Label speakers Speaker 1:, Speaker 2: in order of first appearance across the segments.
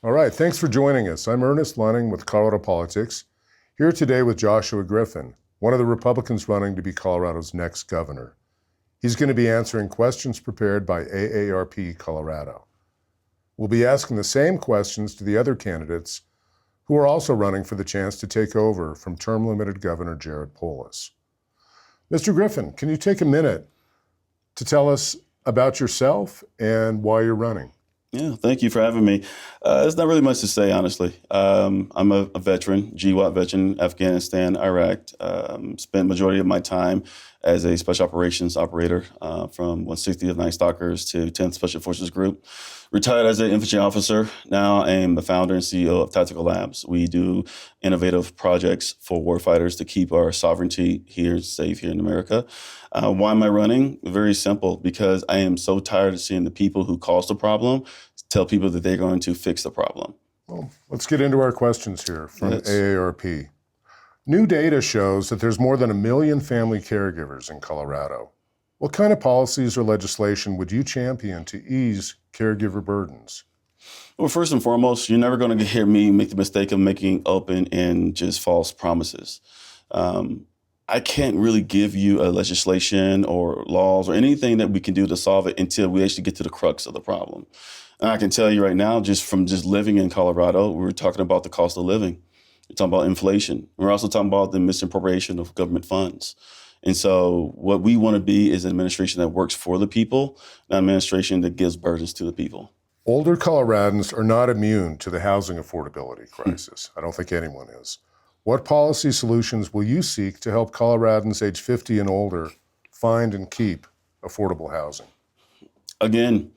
Speaker 1: All right, thanks for joining us. I'm Ernest Lunning with Colorado Politics, here today with Joshua Griffin, one of the Republicans running to be Colorado's next governor. He's going to be answering questions prepared by AARP Colorado. We'll be asking the same questions to the other candidates who are also running for the chance to take over from term-limited Governor Jared Polis. Mr. Griffin, can you take a minute to tell us about yourself and why you're running?
Speaker 2: Yeah, thank you for having me. There's not really much to say, honestly. I'm a veteran, GWAT veteran, Afghanistan, Iraq. Spent majority of my time as a special operations operator from 160th Night Stalkers to 10th Special Forces Group. Retired as an infantry officer. Now I am the founder and CEO of Tactical Labs. We do innovative projects for warfighters to keep our sovereignty here safe here in America. Why am I running? Very simple, because I am so tired of seeing the people who caused the problem tell people that they're going to fix the problem.
Speaker 1: Well, let's get into our questions here from AARP. New data shows that there's more than 1 million family caregivers in Colorado. What kind of policies or legislation would you champion to ease caregiver burdens?
Speaker 2: Well, first and foremost, you're never going to hear me make the mistake of making open and just false promises. I can't really give you a legislation or laws or anything that we can do to solve it until we actually get to the crux of the problem. And I can tell you right now, just from living in Colorado, we're talking about the cost of living. We're talking about inflation. We're also talking about the misappropriation of government funds. And so what we want to be is an administration that works for the people, not an administration that gives burdens to the people.
Speaker 1: Older Coloradans are not immune to the housing affordability crisis. I don't think anyone is. What policy solutions will you seek to help Coloradans age 50 and older find and keep affordable housing?
Speaker 2: Again,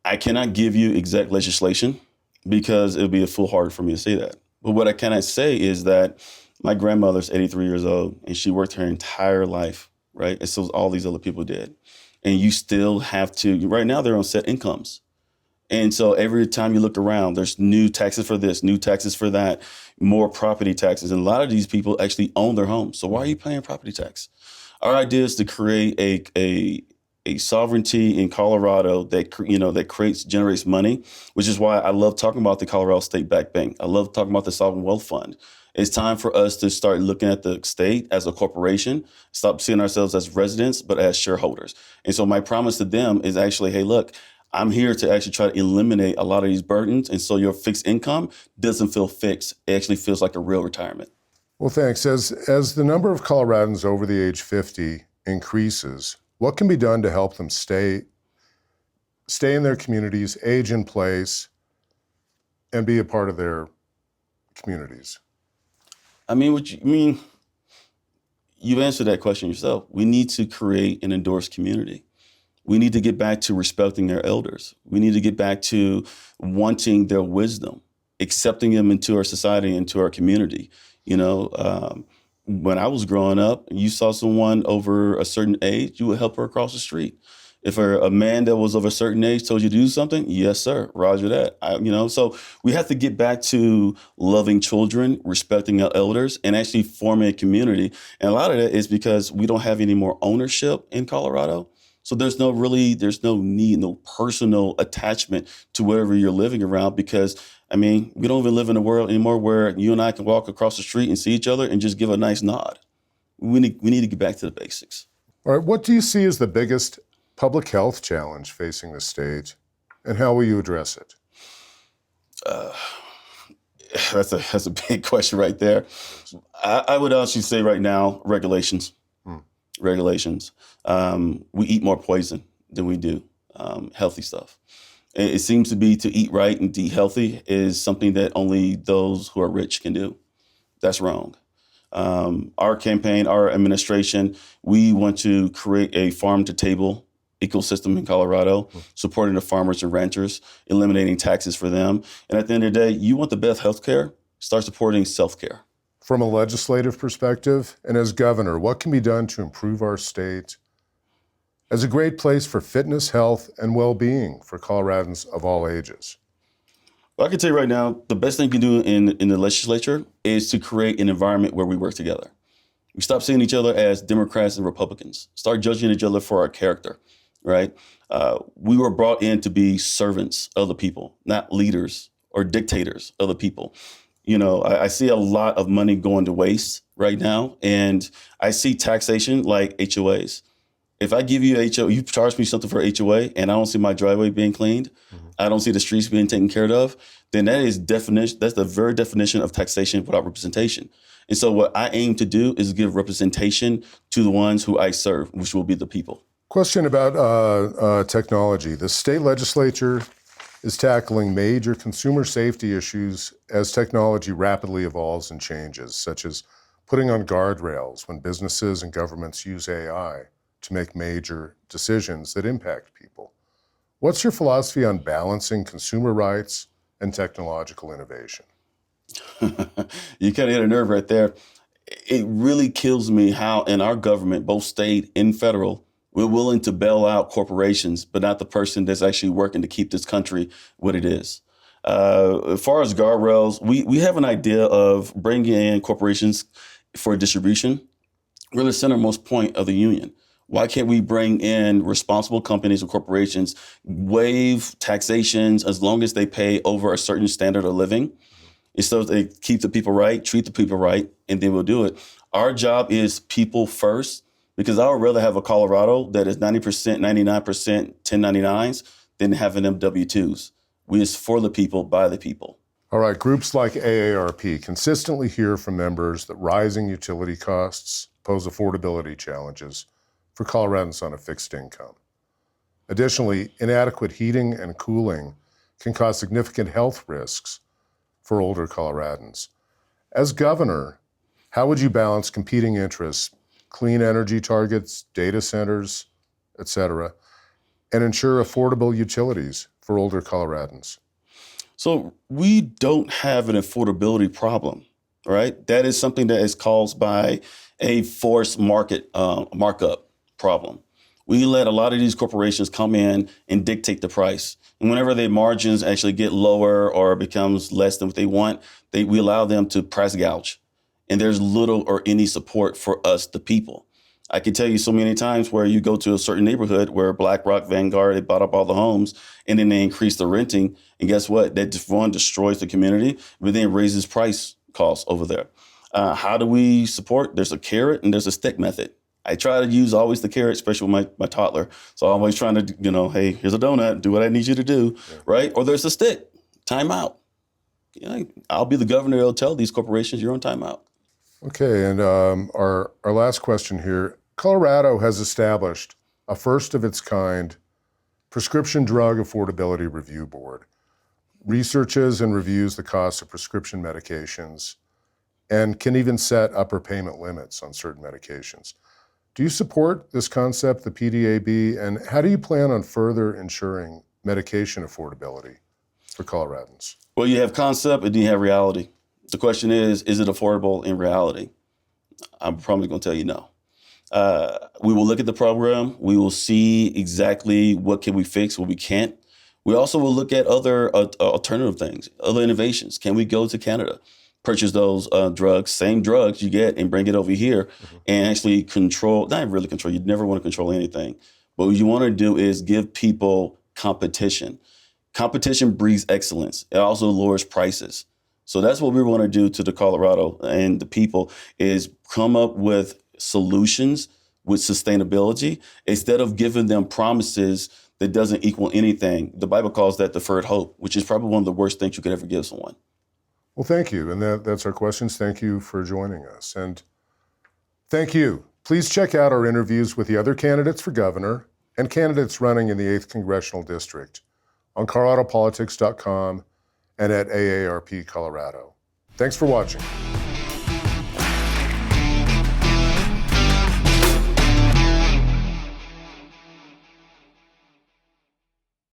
Speaker 2: I cannot give you exact legislation because it would be a foolhardy for me to say that. But what I cannot say is that my grandmother's 83 years old and she worked her entire life, right? And so all these other people did. And you still have to, right now they're on set incomes. And so every time you look around, there's new taxes for this, new taxes for that, more property taxes. And a lot of these people actually own their homes. So why are you paying property tax? Our idea is to create a sovereignty in Colorado that generates money, which is why I love talking about the Colorado State Backed Bank. I love talking about the Sovereign Wealth Fund. It's time for us to start looking at the state as a corporation, stop seeing ourselves as residents, but as shareholders. And so my promise to them is actually, hey, look, I'm here to actually try to eliminate a lot of these burdens. And so your fixed income doesn't feel fixed. It actually feels like a real retirement.
Speaker 1: Well, thanks. As the number of Coloradans over the age 50 increases, what can be done to help them stay in their communities, age in place, and be a part of their communities?
Speaker 2: You've answered that question yourself. We need to create an endorsed community. We need to get back to respecting their elders. We need to get back to wanting their wisdom, accepting them into our society, into our community. When I was growing up, you saw someone over a certain age, you would help her across the street. If a man that was of a certain age told you to do something, yes, sir, roger that. So we have to get back to loving children, respecting our elders, and actually forming a community. And a lot of that is because we don't have any more ownership in Colorado. So there's no need, no personal attachment to whatever you're living around because, we don't even live in a world anymore where you and I can walk across the street and see each other and just give a nice nod. We need to get back to the basics.
Speaker 1: All right, what do you see as the biggest public health challenge facing the state, and how will you address it?
Speaker 2: That's a big question right there. I would actually say right now, regulations. Regulations. We eat more poison than we do healthy stuff. It seems to be to eat right and to eat healthy is something that only those who are rich can do. That's wrong. Our campaign, our administration, we want to create a farm-to-table ecosystem in Colorado, supporting the farmers and ranchers, eliminating taxes for them. And at the end of the day, you want the best health care, start supporting self-care.
Speaker 1: From a legislative perspective, and as governor, what can be done to improve our state as a great place for fitness, health, and well-being for Coloradans of all ages?
Speaker 2: Well, I can tell you right now, the best thing you can do in the legislature is to create an environment where we work together. We stop seeing each other as Democrats and Republicans. Start judging each other for our character, right? We were brought in to be servants of the people, not leaders or dictators of the people. I see a lot of money going to waste right now, and I see taxation like HOAs. If I give you you charge me something for HOA, and I don't see my driveway being cleaned, I don't see the streets being taken care of, then that's the very definition of taxation without representation. And so what I aim to do is give representation to the ones who I serve, which will be the people.
Speaker 1: Question about technology. The state legislature is tackling major consumer safety issues as technology rapidly evolves and changes, such as putting on guardrails when businesses and governments use AI to make major decisions that impact people. What's your philosophy on balancing consumer rights and technological innovation?
Speaker 2: You kind of hit a nerve right there. It really kills me how in our government, both state and federal, we're willing to bail out corporations, but not the person that's actually working to keep this country what it is. As far as guardrails, we have an idea of bringing in corporations for distribution. We're the centermost point of the union. Why can't we bring in responsible companies or corporations, waive taxations as long as they pay over a certain standard of living? It's so they keep the people right, treat the people right, and then we'll do it. Our job is people first, because I would rather have a Colorado that is 90%, 99% 1099s than having them W-2s. We is for the people, by the people.
Speaker 1: All right, groups like AARP consistently hear from members that rising utility costs pose affordability challenges for Coloradans on a fixed income. Additionally, inadequate heating and cooling can cause significant health risks for older Coloradans. As governor, how would you balance competing interests, clean energy targets, data centers, et cetera, and ensure affordable utilities for older Coloradans?
Speaker 2: So we don't have an affordability problem, right? That is something that is caused by a forced market markup problem. We let a lot of these corporations come in and dictate the price. And whenever their margins actually get lower or becomes less than what they want, we allow them to price gouge. And there's little or any support for us, the people. I can tell you so many times where you go to a certain neighborhood where BlackRock, Vanguard, they bought up all the homes and then they increase the renting. And guess what? That one destroys the community, but then raises price costs over there. How do we support? There's a carrot and there's a stick method. I try to use always the carrot, especially with my toddler. So I'm always trying to, hey, here's a donut, do what I need you to do, right? Or there's a stick, time out. I'll be the governor that'll tell these corporations you're on timeout.
Speaker 1: Okay, and our last question here. Colorado has established a first of its kind prescription drug affordability review board, researches and reviews the cost of prescription medications, and can even set upper payment limits on certain medications. Do you support this concept, the PDAB, and how do you plan on further ensuring medication affordability for Coloradans?
Speaker 2: Well, you have concept and then you have reality. The question is it affordable in reality? I'm probably going to tell you no. We will look at the program. We will see exactly what can we fix, what we can't. We also will look at other alternative things, other innovations. Can we go to Canada, purchase those drugs, same drugs you get, and bring it over here and actually control, not really control, you never want to control anything. But what you want to do is give people competition. Competition breeds excellence. It also lowers prices. So that's what we want to do to the Colorado and the people is come up with solutions with sustainability instead of giving them promises that doesn't equal anything. The Bible calls that deferred hope, which is probably one of the worst things you could ever give someone.
Speaker 1: Well, thank you. And that's our questions. Thank you for joining us. And thank you. Please check out our interviews with the other candidates for governor and candidates running in the 8th Congressional District on coloradopolitics.com and at AARP Colorado. Thanks for watching.